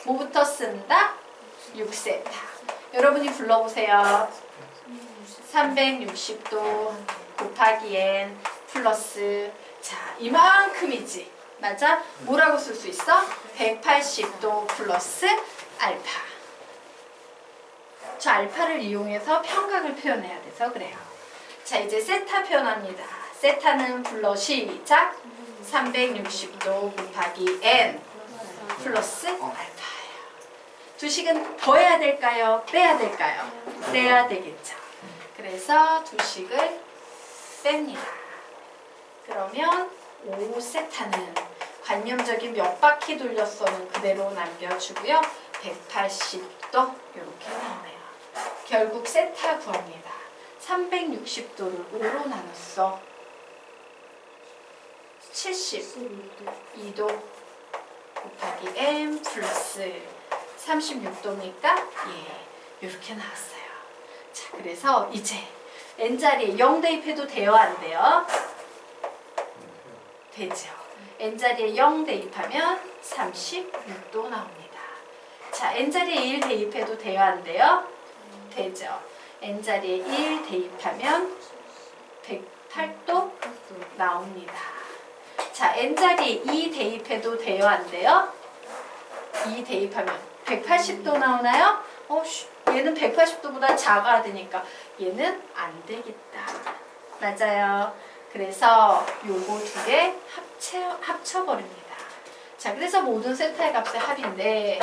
뭐부터 쓴다? 6세타. 여러분이 불러보세요. 360도 곱하기 n 플러스 자 이만큼이지. 맞아? 뭐라고 쓸 수 있어? 180도 플러스 알파. 저 알파를 이용해서 평각을 표현해야 돼서 그래요. 자 이제 세타 표현합니다. 세타는 불러 시작. 360도 곱하기 n 플러스 알파예요. 두식은 더해야 될까요? 빼야 될까요? 빼야 되겠죠. 그래서 두식을 뺍니다. 그러면 5세타는 관념적인 몇 바퀴 돌렸어는 그대로 남겨주고요. 180도 이렇게 나오네요. 결국 세타 구합니다. 360도를 5로 나눴어. 72도 곱하기 m 플러스 36도니까 예, 이렇게 나왔어요. 자, 그래서 이제 n자리에 0 대입해도 돼요? 안 돼요? 되죠. n자리에 0 대입하면 36도 나옵니다. 자, n자리에 1 대입해도 돼요? 안 돼요? 되죠. n자리에 1 대입하면 108도 나옵니다. 자, n자리에 2 대입해도 돼요? 안 돼요? 2 대입하면 180도 나오나요? 얘는 180도보다 작아야 되니까 얘는 안 되겠다. 맞아요. 그래서 요거 두 개 합쳐버립니다. 자, 그래서 모든 세타의 값의 합인데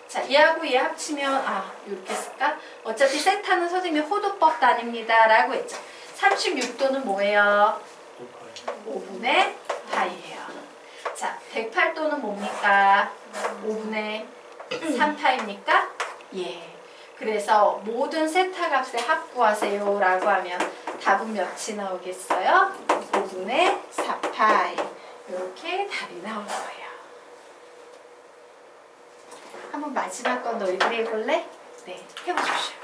자, 얘하고 얘 합치면 이렇게 쓸까? 어차피 세타는 선생님이 호도법 다닙니다 라고 했죠. 36도는 뭐예요? 5분의 파이예요. 자, 108도는 뭡니까? 5분의 3파입니까? 예. 그래서 모든 세타 값의 합 구하세요 라고 하면 답은 몇이 나오겠어요? 5분의 4파이. 이렇게 답이 나올 거예요. 한번 마지막 건 너희들이 해볼래? 네, 해보십시오.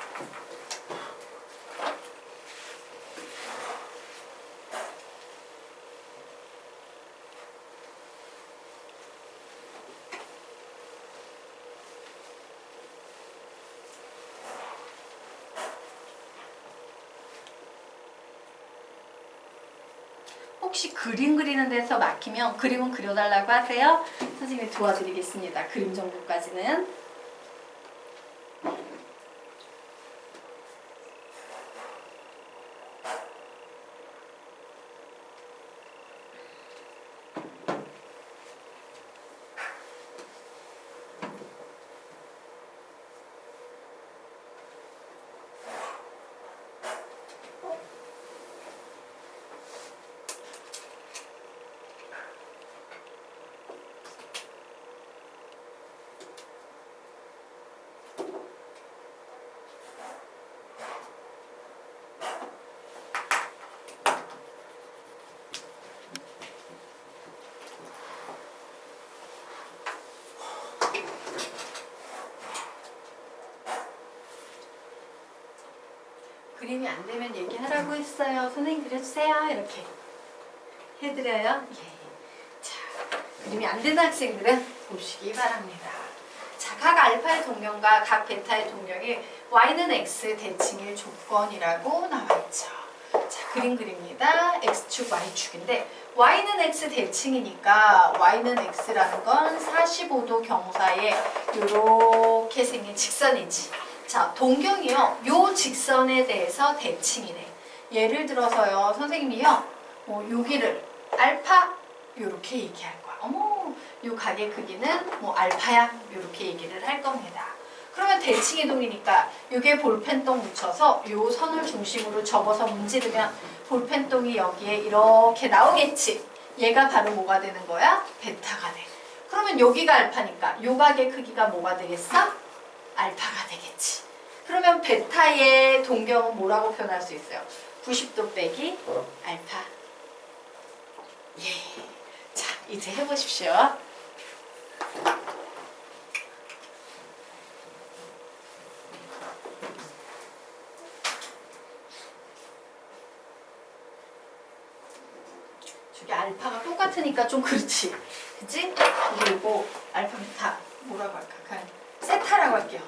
혹시 그림 그리는 데서 막히면 그림은 그려달라고 하세요. 선생님이 도와드리겠습니다. 그림 정도까지는. 그림이 안 되면 얘기하라고 했어요. 선생님 그려주세요. 이렇게 해드려요. 예. 자, 그림이 안 되는 학생들은 보시기 바랍니다. 자, 각 알파의 동령과 각 베타의 동령이 y는 x 대칭일 조건이라고 나와있죠. 자, 그림 그립니다. x축, y축인데 y는 x 대칭이니까 y는 x라는 건 45도 경사에 이렇게 생긴 직선이지. 자, 동경이요. 요 직선에 대해서 대칭이래. 예를 들어서요. 선생님이요. 여기를 알파 요렇게 얘기할 거야. 어머, 요 각의 크기는 뭐 알파야. 요렇게 얘기를 할 겁니다. 그러면 대칭이동이니까 요게 볼펜똥 묻혀서 요 선을 중심으로 접어서 문지르면 볼펜똥이 여기에 이렇게 나오겠지. 얘가 바로 뭐가 되는 거야? 베타가 돼. 그러면 여기가 알파니까 요 각의 크기가 뭐가 되겠어? 알파가 되겠지. 그러면 베타의 동경은 뭐라고 표현할 수 있어요? 90도 빼기 알파. 예. 자, 이제 해보십시오. 저기 알파가 똑같으니까 좀 그렇지. 그치? 그리고 알파는 다 뭐라고 할까? 세타라고 할게요.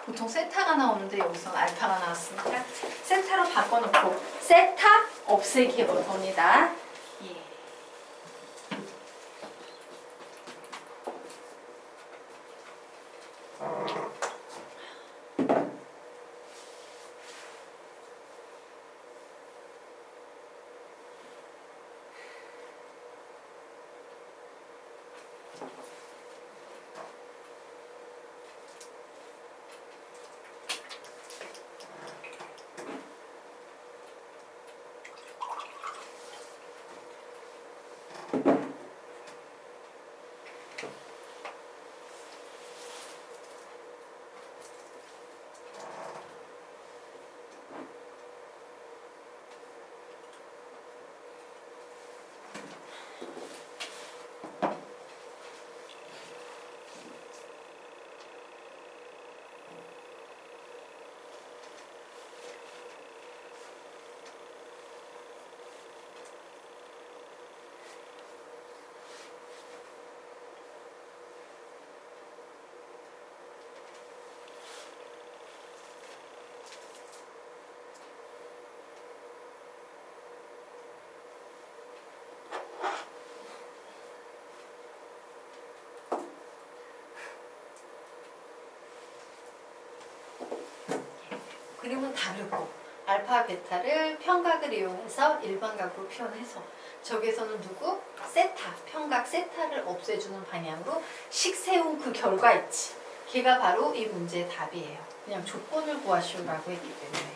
보통 세타가 나오는데 여기서는 알파가 나왔으니까 세타로 바꿔놓고 세타 없애기 해볼 겁니다. 예. 그림은 다르고 알파, 베타를 편각을 이용해서 일반각으로 표현해서 저기에서는 누구? 세타, 편각 세타를 없애주는 방향으로 식 세운 그 결과 있지. 걔가 바로 이 문제의 답이에요. 그냥 조건을 구하시오라고 했기 때문에.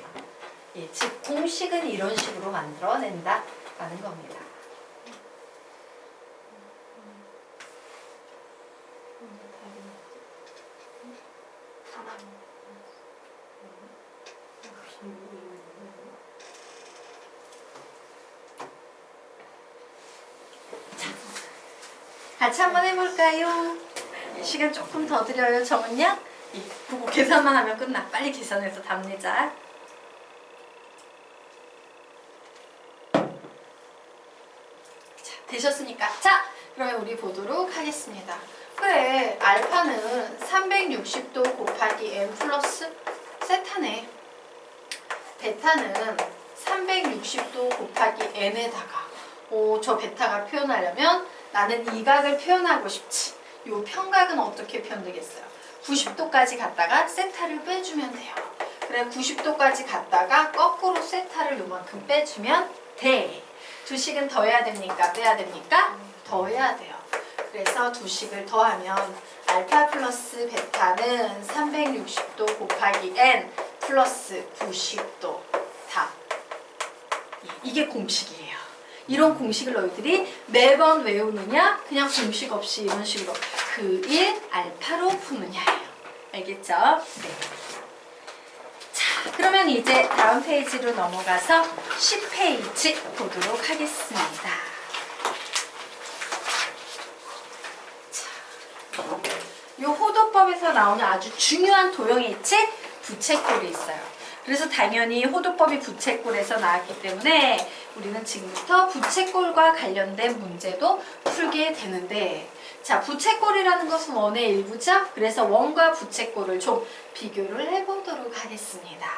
예, 즉 공식은 이런 식으로 만들어낸다 라는 겁니다. 같이 한번 해볼까요? 시간 조금 더 드려요. 저는요? 그거 계산만 하면 끝나. 빨리 계산해서 답내자. 자, 되셨으니까. 자, 그러면 우리 보도록 하겠습니다. 그래, 알파는 360도 곱하기 n 플러스 세타네. 베타는 360도 곱하기 n에다가 저 베타가 표현하려면 나는 이 각을 표현하고 싶지. 요 편각은 어떻게 표현되겠어요? 90도까지 갔다가 세타를 빼주면 돼요. 그래 90도까지 갔다가 거꾸로 세타를 요만큼 빼주면 돼. 두 식은 더해야 됩니까? 빼야 됩니까? 더해야 돼요. 그래서 두 식을 더하면 알파 플러스 베타는 360도 곱하기 n 플러스 90도 답. 이게 공식이에요. 이런 공식을 너희들이 매번 외우느냐? 그냥 공식 없이 이런 식으로 그 1 알파로 푸느냐예요. 알겠죠? 네. 자, 그러면 이제 다음 페이지로 넘어가서 10페이지 보도록 하겠습니다. 자, 이 호도법에서 나오는 아주 중요한 도형이 있지? 부채꼴이 있어요. 그래서 당연히 호도법이 부채꼴에서 나왔기 때문에 우리는 지금부터 부채꼴과 관련된 문제도 풀게 되는데, 자, 부채꼴이라는 것은 원의 일부죠? 그래서 원과 부채꼴을 좀 비교를 해보도록 하겠습니다.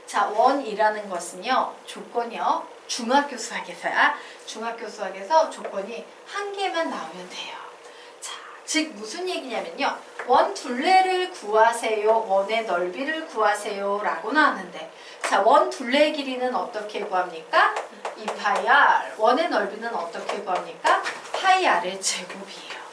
자, 원이라는 것은요, 조건이요. 중학교 수학에서 조건이 한 개만 나오면 돼요. 자, 즉 무슨 얘기냐면요. 원 둘레를 구하세요. 원의 넓이를 구하세요. 라고 나왔는데, 자, 원 둘레의 길이는 어떻게 구합니까? 2파이 r. 원의 넓이는 어떻게 구합니까? 파이 r의 제곱이에요.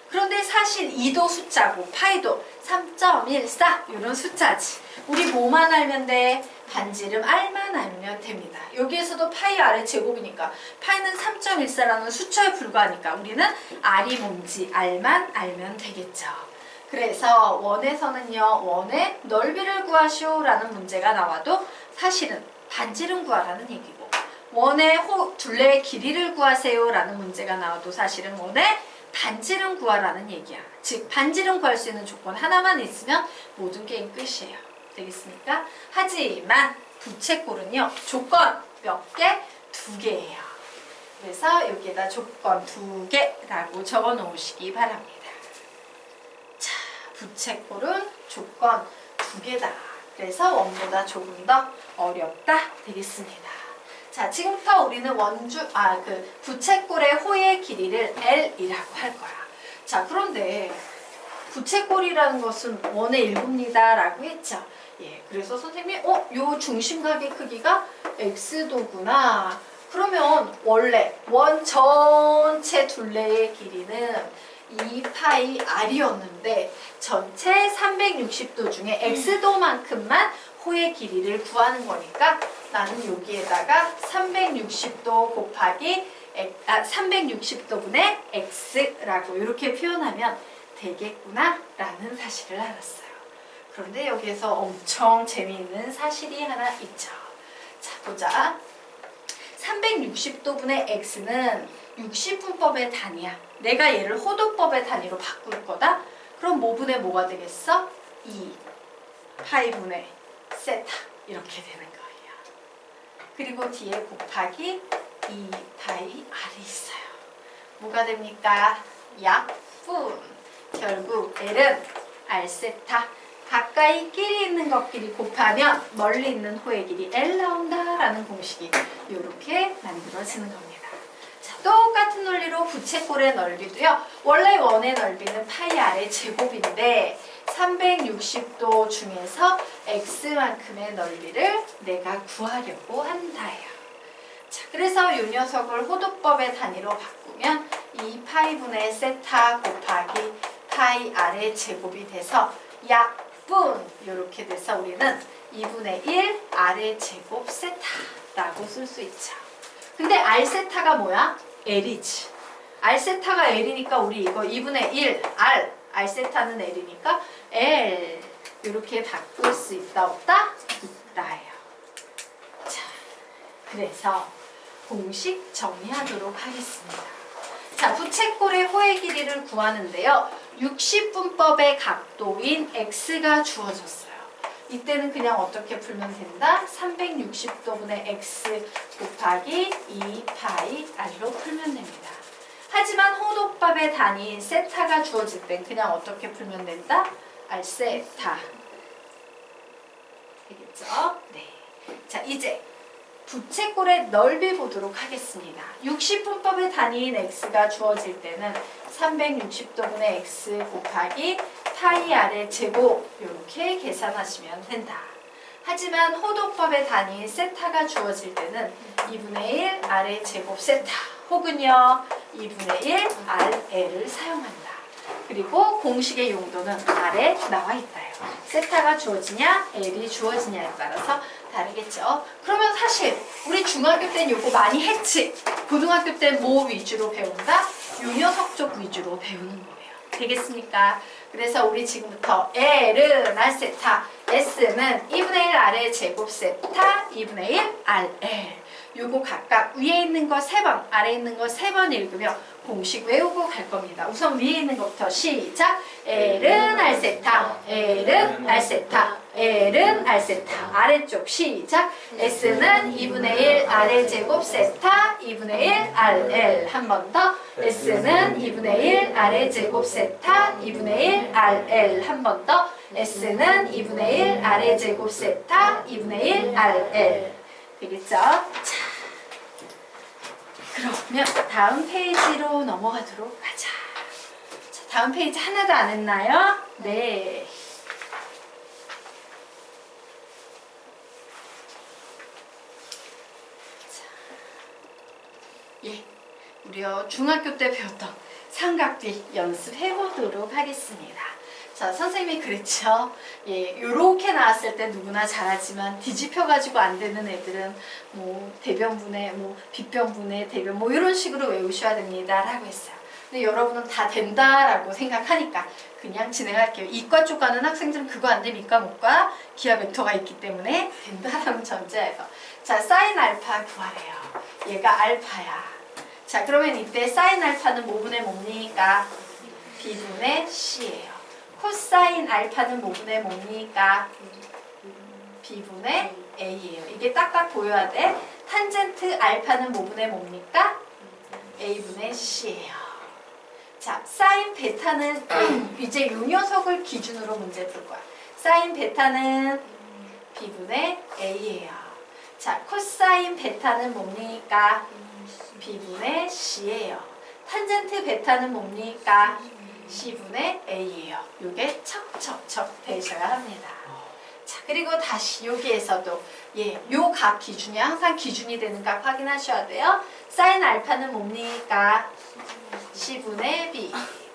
그런데 사실 2도 숫자고 파이도 3.14 이런 숫자지. 우리 뭐만 알면 돼? 반지름 r만 알면 됩니다. 여기에서도 파이 r의 제곱이니까 파이는 3.14라는 숫자에 불과하니까 우리는 r이 뭔지 r만 알면 되겠죠. 그래서 원에서는요, 원의 넓이를 구하시오 라는 문제가 나와도 사실은 반지름 구하라는 얘기고, 원의 둘레의 길이를 구하세요 라는 문제가 나와도 사실은 원의 반지름 구하라는 얘기야. 즉 반지름 구할 수 있는 조건 하나만 있으면 모든 게임 끝이에요. 되겠습니까? 하지만 부채꼴은요, 조건 몇 개? 2개예요. 그래서 여기에다 조건 2개라고 적어 놓으시기 바랍니다. 자, 부채꼴은 조건 두 개다. 그래서 원보다 조금 더 어렵다 되겠습니다. 자, 지금부터 우리는 부채꼴의 호의 길이를 L이라고 할 거야. 자, 그런데 부채꼴이라는 것은 원의 일부입니다 라고 했죠. 예, 그래서 선생님이 요 중심각의 크기가 x도구나. 그러면 원래 원 전체 둘레의 길이는 2파이 r이었는데 전체 360도 중에 x도만큼만 호의 길이를 구하는 거니까 나는 여기에다가 360도 곱하기 360도분의 x라고 이렇게 표현하면 되겠구나 라는 사실을 알았어요. 그런데 여기에서 엄청 재미있는 사실이 하나 있죠. 자, 보자. 360도분의 x는 60분법의 단위야. 내가 얘를 호도법의 단위로 바꿀 거다. 그럼 뭐분의 뭐가 되겠어? 2 파이분의 세타 이렇게 되는 거예요. 그리고 뒤에 곱하기 2 파이 r이 있어요. 뭐가 됩니까? 약분. 결국 L은 r세타. 가까이 끼리 있는 것끼리 곱하면 멀리 있는 호의 길이 L 나온다라는 공식이 이렇게 만들어지는 겁니다. 자, 똑같은 논리로 부채꼴의 넓이도요. 원래 원의 넓이는 파이 r의 제곱인데 360도 중에서 x만큼의 넓이를 내가 구하려고 한다예요. 자, 그래서 이 녀석을 호도법의 단위로 바꾸면 2파이분의 세타 곱하기 파이 r의 제곱이 돼서 약분 이렇게 돼서 우리는 2분의 1 r의 제곱 세타라고 쓸 수 있죠. 근데 r 세타가 뭐야? L이지. r 세타가 L이니까 우리 이거 2분의 1 r 세타는 L이니까 L 이렇게 바꿀 수 있다 없다? 있다예요. 자, 그래서 공식 정리하도록 하겠습니다. 자, 부채꼴의 호의 길이를 구하는데요. 60분법의 각도인 x가 주어졌어요. 이때는 그냥 어떻게 풀면 된다? 360도분의 x 곱하기 2파이 r로 풀면 됩니다. 하지만 호도법의 단위인 세타가 주어질 땐 그냥 어떻게 풀면 된다? r세타. 되겠죠? 네. 자, 이제 부채꼴의 넓이 보도록 하겠습니다. 60분법의 단위인 x가 주어질 때는 360도분의 x 곱하기 파이 r의 제곱 이렇게 계산하시면 된다. 하지만 호도법의 단위인 세타가 주어질 때는 2분의 1 r의 제곱 세타 혹은요 2분의 1 rl을 사용한다. 그리고 공식의 용도는 아래 나와 있다요. 세타가 주어지냐 L이 주어지냐에 따라서 다르겠죠. 그러면 사실 우리 중학교 때는 요거 많이 했지. 고등학교 때는 뭐 위주로 배운다? 요 녀석 쪽 위주로 배우는 거예요. 되겠습니까? 그래서 우리 지금부터 L은 r세타, S는 2분의 1 r의 제곱 세타, 2분의 1 rl. 요거 각각 위에 있는 거 3번, 아래에 있는 거 3번 읽으며 공식 외우고 갈 겁니다. 우선 위에 있는 것부터 시작! L은 r세타, L은 r세타, L은 r세타. 아래쪽 시작! S는 2분의 1 r의 제곱 세타, 2분의 1 rl. 한 번 더. S는 2분의 1 r의 제곱 세타, 2분의 1 rl. 한 번 더. S는 2분의 1 r의 제곱 세타, 2분의 1 rl. 되겠죠? 자, 그러면 다음 페이지로 넘어가도록 하자. 자, 다음 페이지 하나도 안 했나요? 네. 자, 예, 우리요 중학교 때 배웠던 삼각비 연습해 보도록 하겠습니다. 자, 선생님이 그랬죠. 예, 요렇게 나왔을 때 누구나 잘하지만 뒤집혀가지고 안 되는 애들은 뭐 대변분해, 뭐 빗변분해, 대변 뭐 이런 식으로 외우셔야 됩니다 라고 했어요. 근데 여러분은 다 된다라고 생각하니까 그냥 진행할게요. 이과 쪽 가는 학생들은 그거 안 됩니까? 문과 기하 벡터가 있기 때문에 된다라는 전제에서 자, 사인 알파 구하래요. 얘가 알파야. 자, 그러면 이때 사인 알파는 뭐분의 뭡니까? B분의 C예요. 코사인 알파는 뭐분의 뭡니까? B분의 A예요. 이게 딱딱 보여야 돼. 탄젠트 알파는 뭐분의 뭡니까? A분의 C예요. 자, 사인 베타는 이제 요 녀석을 기준으로 문제 풀 거야. 사인 베타는 B분의 A예요. 자, 코사인 베타는 뭡니까? B분의 C예요. 탄젠트 베타는 뭡니까? C분의 A예요. 요게 척척척 되셔야 합니다. 자, 그리고 다시 여기에서도 요 각 기준이 항상 기준이 되는 각 확인하셔야 돼요. 사인 알파는 뭡니까? C분의 B.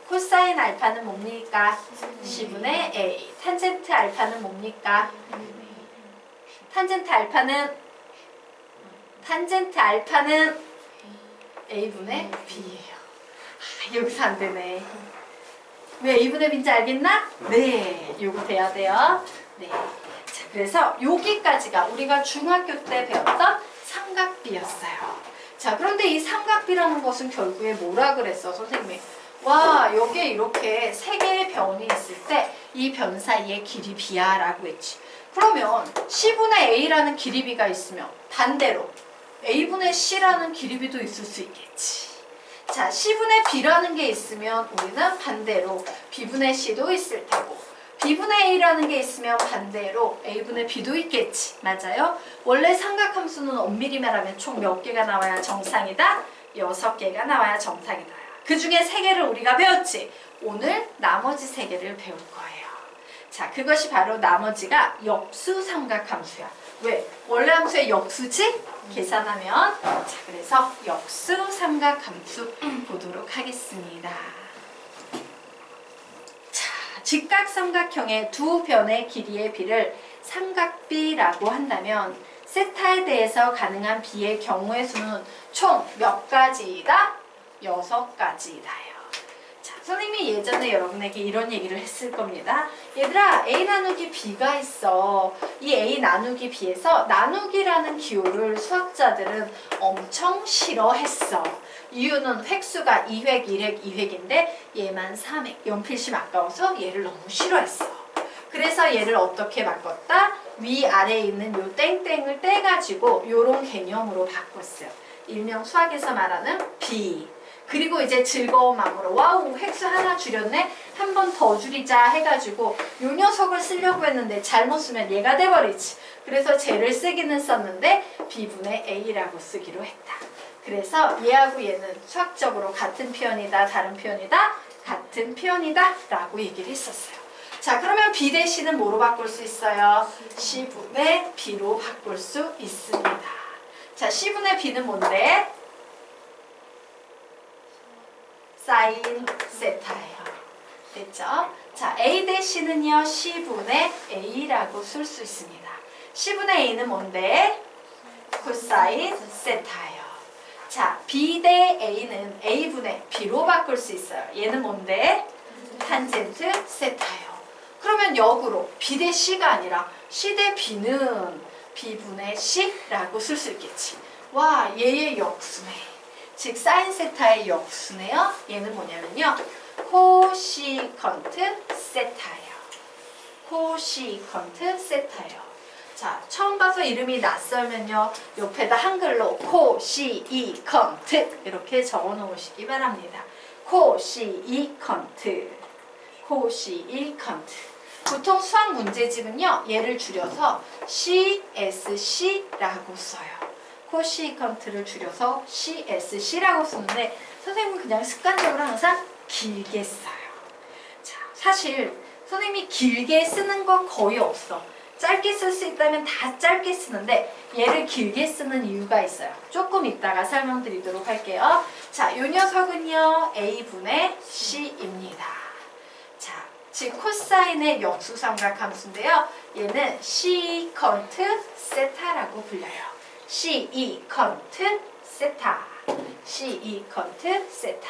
코사인 알파는 뭡니까? C분의 A. 탄젠트 알파는 뭡니까? 탄젠트 알파는 A분의 B예요. 여기서 안 되네. 왜 A분의 B인지 알겠나? 네, 요거 돼야 돼요. 네. 자, 그래서 여기까지가 우리가 중학교 때 배웠던 삼각비였어요. 자, 그런데 이 삼각비라는 것은 결국에 뭐라 그랬어, 선생님이? 와, 여기에 이렇게 세 개의 변이 있을 때 이 변 사이의 길이 B야 라고 했지. 그러면 C분의 A라는 길이비가 있으면 반대로 A분의 C라는 길이비도 있을 수 있겠지. 자, C분의 B라는 게 있으면 우리는 반대로 B분의 C도 있을 테고 B분의 A라는 게 있으면 반대로 A분의 B도 있겠지. 맞아요? 원래 삼각함수는 엄밀히말하면 총 몇 개가 나와야 정상이다? 6개가 나와야 정상이다. 그 중에 3개를 우리가 배웠지. 오늘 나머지 3개를 배울 거예요. 자, 그것이 바로 나머지가 역수 삼각함수야. 왜? 원래 함수의 역수지? 계산하면. 자, 그래서 역수 삼각함수 보도록 하겠습니다. 자, 직각삼각형의 두 변의 길이의 비를 삼각비라고 한다면 세타에 대해서 가능한 비의 경우의 수는 총 몇 가지이다? 6가지이다요. 자, 선생님이 예전에 여러분에게 이런 얘기를 했을 겁니다. 얘들아, A 나누기 B가 있어. 이 A 나누기 B에서 나누기라는 기호를 수학자들은 엄청 싫어했어. 이유는 획수가 2획, 1획, 2획인데 얘만 3획. 연필심 아까워서 얘를 너무 싫어했어. 그래서 얘를 어떻게 바꿨다? 위아래에 있는 요 땡땡을 떼가지고 요런 개념으로 바꿨어요. 일명 수학에서 말하는 B. 그리고 이제 즐거운 마음으로 와우, 획수 하나 줄였네? 한 번 더 줄이자 해가지고 요 녀석을 쓰려고 했는데 잘못 쓰면 얘가 돼버리지. 그래서 쟤를 쓰기는 썼는데 B분의 A라고 쓰기로 했다. 그래서 얘하고 얘는 수학적으로 같은 표현이다, 다른 표현이다? 같은 표현이다 라고 얘기를 했었어요. 자, 그러면 B 대신은 뭐로 바꿀 수 있어요? C분의 B로 바꿀 수 있습니다. 자, C분의 B는 뭔데? 사인 세타예요. 됐죠? 자, A 대신은요, C분의 A라고 쓸 수 있습니다. C분의 A는 뭔데? 코사인 세타예요. 자, B 대 A는 A분의 B로 바꿀 수 있어요. 얘는 뭔데? 탄젠트 세타예요. 그러면 역으로 B 대 C가 아니라 C 대 B는 B분의 C라고 쓸 수 있겠지. 와, 얘의 역수네. 즉 사인 세타의 역수네요. 얘는 뭐냐면요, 코시컨트 세타예요. 코시컨트 세타예요. 자, 처음 봐서 이름이 낯설면요, 옆에다 한글로 코시이컨트 이렇게 적어 놓으시기 바랍니다. 코시이컨트, 코시이컨트. 보통 수학 문제집은요, 얘를 줄여서 CSC라고 써요. 코시컨트를 줄여서 CSC라고 쓰는데 선생님은 그냥 습관적으로 항상 길게 써요. 자, 사실 선생님이 길게 쓰는 거 거의 없어. 짧게 쓸 수 있다면 다 짧게 쓰는데 얘를 길게 쓰는 이유가 있어요. 조금 이따가 설명드리도록 할게요. 자, 이 녀석은요, A분의 C입니다. 자, 즉 코사인의 역수삼각함수인데요. 얘는 시컨트 세타라고 불려요. 시이컨트 세타, 시이컨트 세타.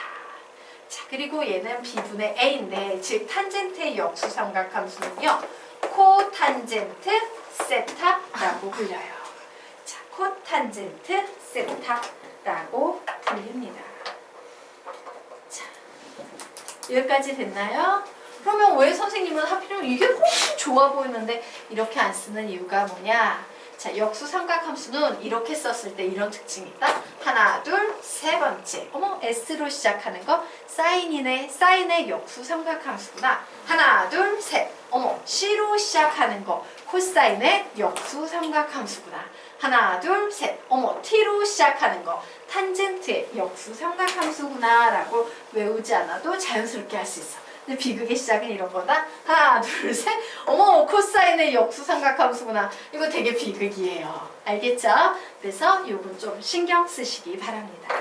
자, 그리고 얘는 B분의 A인데, 즉 탄젠트의 역수삼각함수는요, 코탄젠트 세타라고 불려요. 자, 코탄젠트 세타라고 불립니다. 자, 여기까지 됐나요? 그러면 왜 선생님은 하필이면 이게 훨씬 좋아 보이는데 이렇게 안 쓰는 이유가 뭐냐? 자, 역수 삼각함수는 이렇게 썼을 때 이런 특징이 있다. 하나, 둘, 세 번째. 어머, S로 시작하는 거 사인이네. 사인의 역수 삼각함수구나. 하나, 둘, 셋. 어머, C로 시작하는 거 코사인의 역수 삼각함수구나. 하나, 둘, 셋. 어머, T로 시작하는 거 탄젠트의 역수 삼각함수구나 라고 외우지 않아도 자연스럽게 할 수 있어. 근데 비극의 시작은 이런 거다. 하나, 둘, 셋. 어머, 코사인의 역수 삼각함수구나. 이거 되게 비극이에요. 알겠죠? 그래서 요건 좀 신경 쓰시기 바랍니다.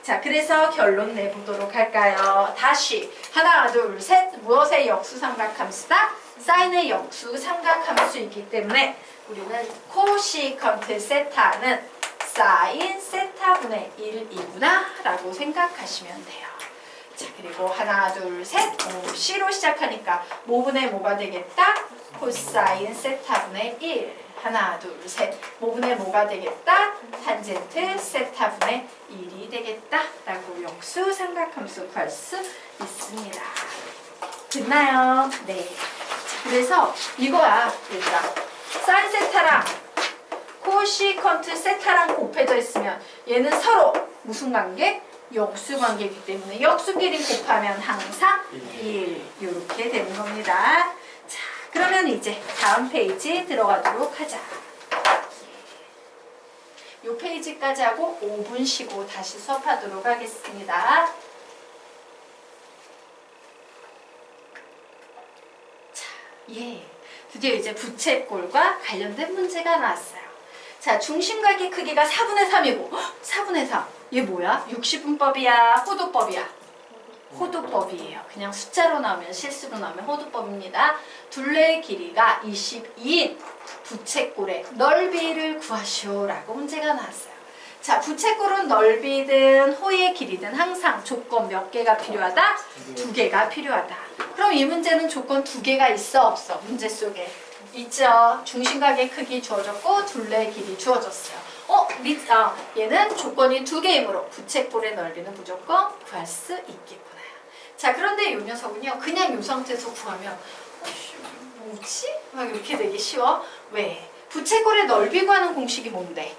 자, 그래서 결론 내보도록 할까요? 다시 하나, 둘, 셋. 무엇의 역수 삼각함수다? 사인의 역수 삼각함수이기 때문에 우리는 코시컨트 세타는 사인 세타분의 1이구나 라고 생각하시면 돼요. 자, 그리고 하나, 둘, 셋. C로 시작하니까 뭐분의 뭐가 되겠다? 코사인 세타분의 1. 하나, 둘, 셋. 뭐분의 뭐가 되겠다? 탄젠트 세타분의 1이 되겠다 라고 역수 삼각함수 구할 수 있습니다. 됐나요? 네. 자, 그래서 이거야. 얘들아. 사인 세타랑 코시컨트 세타랑 곱해져 있으면 얘는 서로 무슨 관계? 역수 관계이기 때문에 역수끼리 곱하면 항상 1 이렇게 되는 겁니다. 자, 그러면 이제 다음 페이지 들어가도록 하자. 이 페이지까지 하고 5분 쉬고 다시 수업하도록 하겠습니다. 자, 예, 드디어 이제 부채꼴과 관련된 문제가 나왔어요. 자, 중심각의 크기가 4분의 3이고 4분의 3. 얘 뭐야? 60분법이야? 호도법이야? 호도법이에요. 그냥 숫자로 나오면 실수로 나오면 호도법입니다. 둘레의 길이가 22인 부채꼴의 넓이를 구하시오 라고 문제가 나왔어요. 자, 부채꼴은 넓이든 호의 길이든 항상 조건 몇 개가 필요하다? 2개가 필요하다. 그럼 이 문제는 조건 2개가 있어 없어? 문제 속에 있죠. 중심각의 크기 주어졌고 둘레의 길이 주어졌어요. 얘는 조건이 2개이므로 부채꼴의 넓이는 무조건 구할 수 있겠구나. 자, 그런데 이 녀석은요. 그냥 이 상태에서 구하면 뭐지? 막 이렇게 되기 쉬워. 왜? 부채꼴의 넓이 구하는 공식이 뭔데?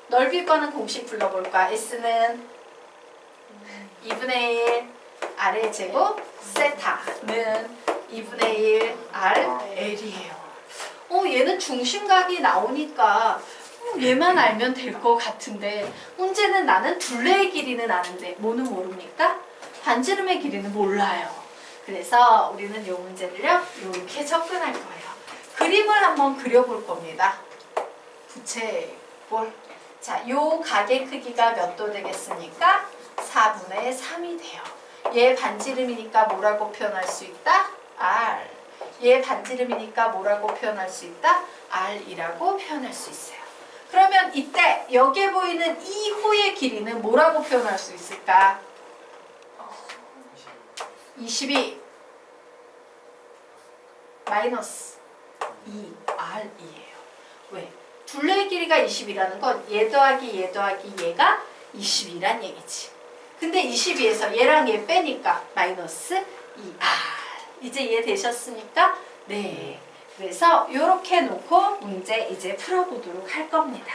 넓이 구하는 공식 불러볼까? S는 2분의 1 R의 제곱 세타는 2분의 1 RL이에요. 얘는 중심각이 나오니까 얘만 알면 될 것 같은데 문제는 나는 둘레의 길이는 아는데 뭐는 모릅니까? 반지름의 길이는 몰라요. 그래서 우리는 이 문제를요 이렇게 접근할 거예요. 그림을 한번 그려볼 겁니다. 부채꼴. 자, 요 각의 크기가 몇 도 되겠습니까? 4분의 3이 돼요. 얘 반지름이니까 뭐라고 표현할 수 있다? R. 얘 반지름이니까 뭐라고 표현할 수 있다? R이라고 표현할 수 있어요. 그러면 이때 여기에 보이는 이 호의 길이는 뭐라고 표현할 수 있을까? 22 마이너스 2R이에요. 왜? 둘레의 길이가 20이라는 건 얘 더하기 얘 더하기 얘가 22란 얘기지. 근데 22에서 얘랑 얘 빼니까 마이너스 2R. 이제 이해되셨습니까? 네. 그래서 이렇게 놓고 문제 이제 풀어보도록 할 겁니다.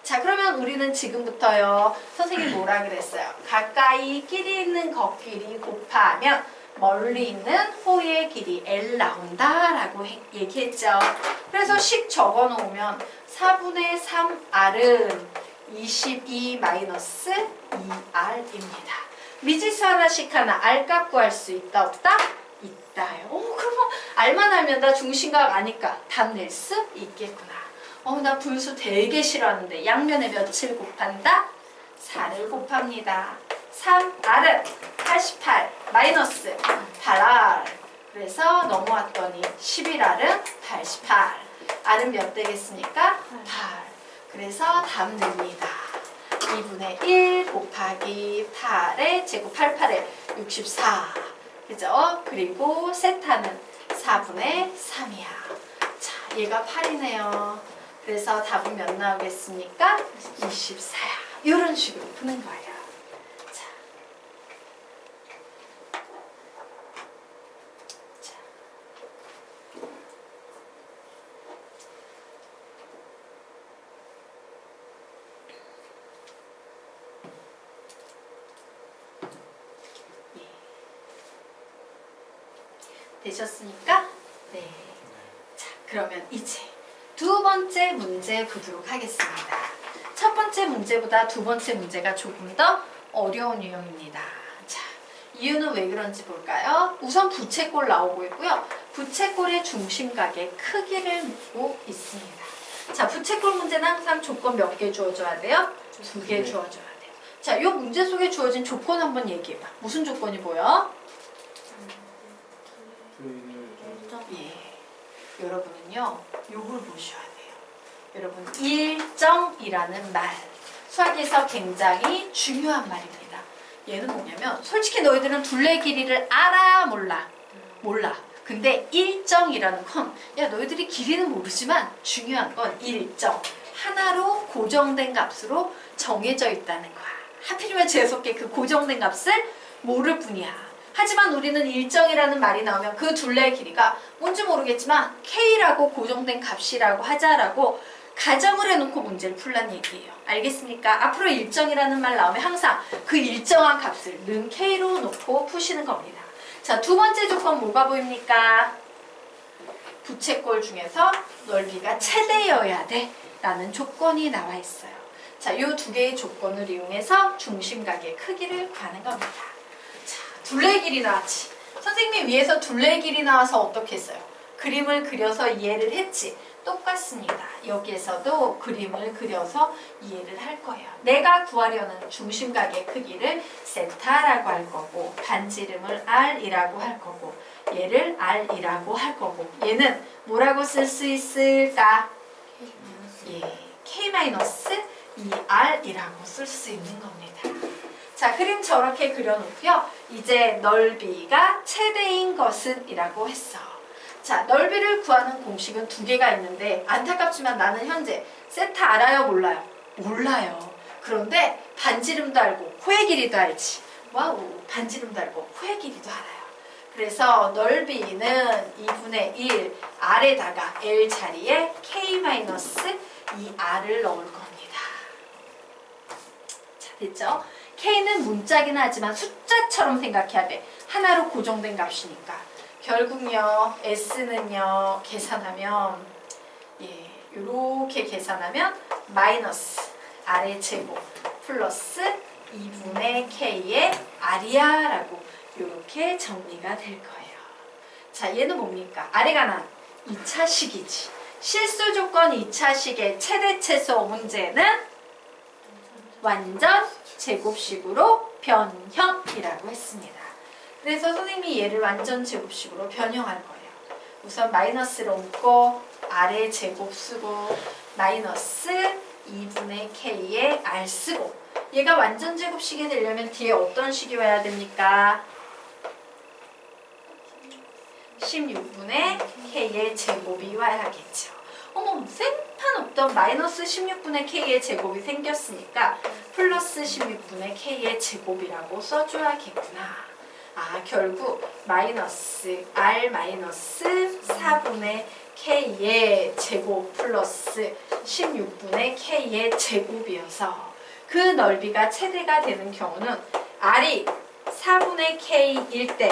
자, 그러면 우리는 지금부터요. 선생님이 뭐라 그랬어요? 가까이 길이 있는 겉길이 곱하면 멀리 있는 호의 길이 L 나온다 라고 얘기했죠. 그래서 식 적어 놓으면 4분의 3R은 22 마이너스 2R입니다. 미지수 하나씩 하나 R값 구할 수 있다 없다? 있다요. 그러면 R만 알면 나 중심각 아니까 답 낼 수 있겠구나. 나 분수 되게 싫어하는데 양면에 몇을 곱한다? 4를 곱합니다. 3R은 88 마이너스 8R. 그래서 넘어왔더니 11R은 88. R은 몇 되겠습니까? 8. 그래서 답 냅니다. 2분의 1 곱하기 8의 제곱 88에 64. 그죠? 그리고 세타는 4분의 3이야. 자, 얘가 8이네요. 그래서 답은 몇 나오겠습니까? 24야. 이런 식으로 푸는 거예요. 자. 자. 되셨습니까? 네. 자, 그러면 이제 두 번째 문제 보도록 하겠습니다. 첫 번째 문제보다 두 번째 문제가 조금 더 어려운 유형입니다. 자, 이유는 왜 그런지 볼까요? 우선 부채꼴 나오고 있고요. 부채꼴의 중심각의 크기를 묻고 있습니다. 자, 부채꼴 문제는 항상 조건 몇 개 주어줘야 돼요? 2개 주어줘야 돼요. 자, 이 문제 속에 주어진 조건 한번 얘기해봐. 무슨 조건이 보여? 예. 여러분은요, 요걸 보셔야 돼요. 여러분, 일정이라는 말. 수학에서 굉장히 중요한 말입니다. 얘는 뭐냐면, 솔직히 너희들은 둘레 길이를 알아? 몰라? 몰라. 근데 일정이라는 건, 야, 너희들이 길이는 모르지만 중요한 건 일정. 하나로 고정된 값으로 정해져 있다는 거야. 하필이면 재수없게 그 고정된 값을 모를 뿐이야. 하지만 우리는 일정이라는 말이 나오면 그 둘레의 길이가 뭔지 모르겠지만 K라고 고정된 값이라고 하자라고 가정을 해놓고 문제를 풀란 얘기예요. 알겠습니까? 앞으로 일정이라는 말 나오면 항상 그 일정한 값을 는 K로 놓고 푸시는 겁니다. 자, 두 번째 조건 뭐가 보입니까? 부채꼴 중에서 넓이가 최대여야 돼 라는 조건이 나와 있어요. 자, 이 두 개의 조건을 이용해서 중심각의 크기를 구하는 겁니다. 자, 둘레 길이 나왔지. 선생님이 위에서 둘레 길이 나와서 어떻게 했어요? 그림을 그려서 이해를 했지. 똑같습니다. 여기에서도 그림을 그려서 이해를 할 거예요. 내가 구하려는 중심각의 크기를 세타라고 할 거고, 반지름을 r이라고 할 거고, 얘를 r이라고 할 거고, 얘는 뭐라고 쓸 수 있을까? 예, K-2R이라고 쓸 수 있는 겁니다. 자, 그림 저렇게 그려놓고요. 이제 넓이가 최대인 것은 이라고 했어. 자, 넓이를 구하는 공식은 두 개가 있는데 안타깝지만 나는 현재 세타 알아요? 몰라요? 몰라요. 그런데 반지름도 알고 호의 길이도 알지. 와우, 반지름도 알고 호의 길이도 알아요. 그래서 넓이는 2분의 1 R에다가 L 자리에 K-2R을 넣을 겁니다. 자, 됐죠? K는 문자긴 하지만 숫자처럼 생각해야 돼. 하나로 고정된 값이니까. 결국요, S는요, 계산하면, 예, 요렇게 계산하면, 마이너스 R의 제곱, 플러스 2분의 K의 R이야 라고 요렇게 정리가 될 거예요. 자, 얘는 뭡니까? 아래가 난 2차식이지. 실수 조건 2차식의 최대 최소 문제는 완전 제곱식으로 변형이라고 했습니다. 그래서 선생님이 얘를 완전 제곱식으로 변형할 거예요. 우선 마이너스를 옮고 R의 제곱 쓰고 마이너스 2분의 K의 R 쓰고 얘가 완전 제곱식이 되려면 뒤에 어떤 식이 와야 됩니까? 16분의 K의 제곱이 와야겠죠. 어머, 생판 없던 마이너스 16분의 K의 제곱이 생겼으니까 플러스 16분의 K의 제곱이라고 써줘야겠구나. 아, 결국 마이너스 R 마이너스 4분의 K의 제곱 플러스 16분의 K의 제곱이어서 그 넓이가 최대가 되는 경우는 R이 4분의 K일 때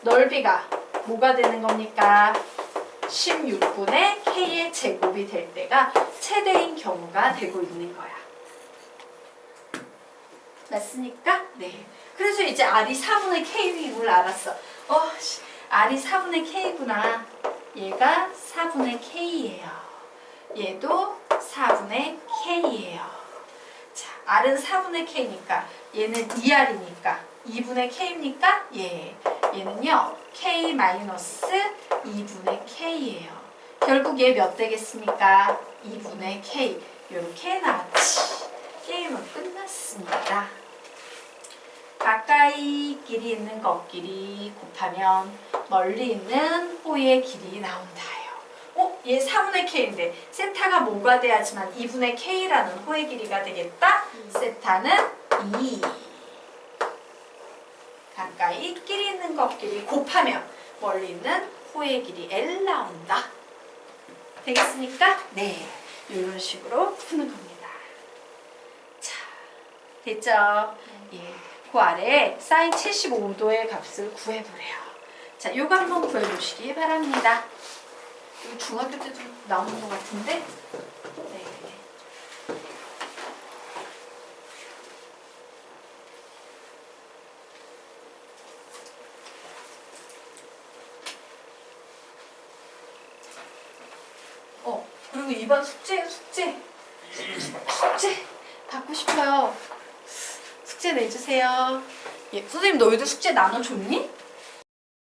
넓이가 뭐가 되는 겁니까? 16분의 K의 제곱이 될 때가 최대인 경우가 되고 있는 거야. 맞습니까? 네. 그래서 이제 R이 4분의 K인 걸 알았어. R이 4분의 K구나. 얘가 4분의 K예요. 얘도 4분의 K예요. 자, R은 4분의 K니까 얘는 2R이니까 2분의 K입니까? 예. 얘는요. K-2분의 K예요. 결국 얘 몇 되겠습니까? 2분의 K. 요렇게 나왔지. 게임은 끝났습니다. 가까이 길이 있는 것끼리 곱하면 멀리 있는 호의 길이 나온다요. 얘 4분의 K인데 세타가 뭐가 돼야지만 2분의 K라는 호의 길이가 되겠다? 세타는 2. 가까이 끼리 있는 것끼리 곱하면 멀리 있는 호의 길이 L 나온다. 되겠습니까? 네. 이런 식으로 푸는 겁니다. 자, 됐죠? 예. 그 아래에 사인 75도의 값을 구해보래요. 자, 요거 한번 구해보시기 바랍니다. 이거 중학교 때도 나오는 것 같은데. 네. 그리고 이번 숙제 받고 싶어요. 숙제 내주세요. 예, 선생님 너희들 숙제 나눠줬니?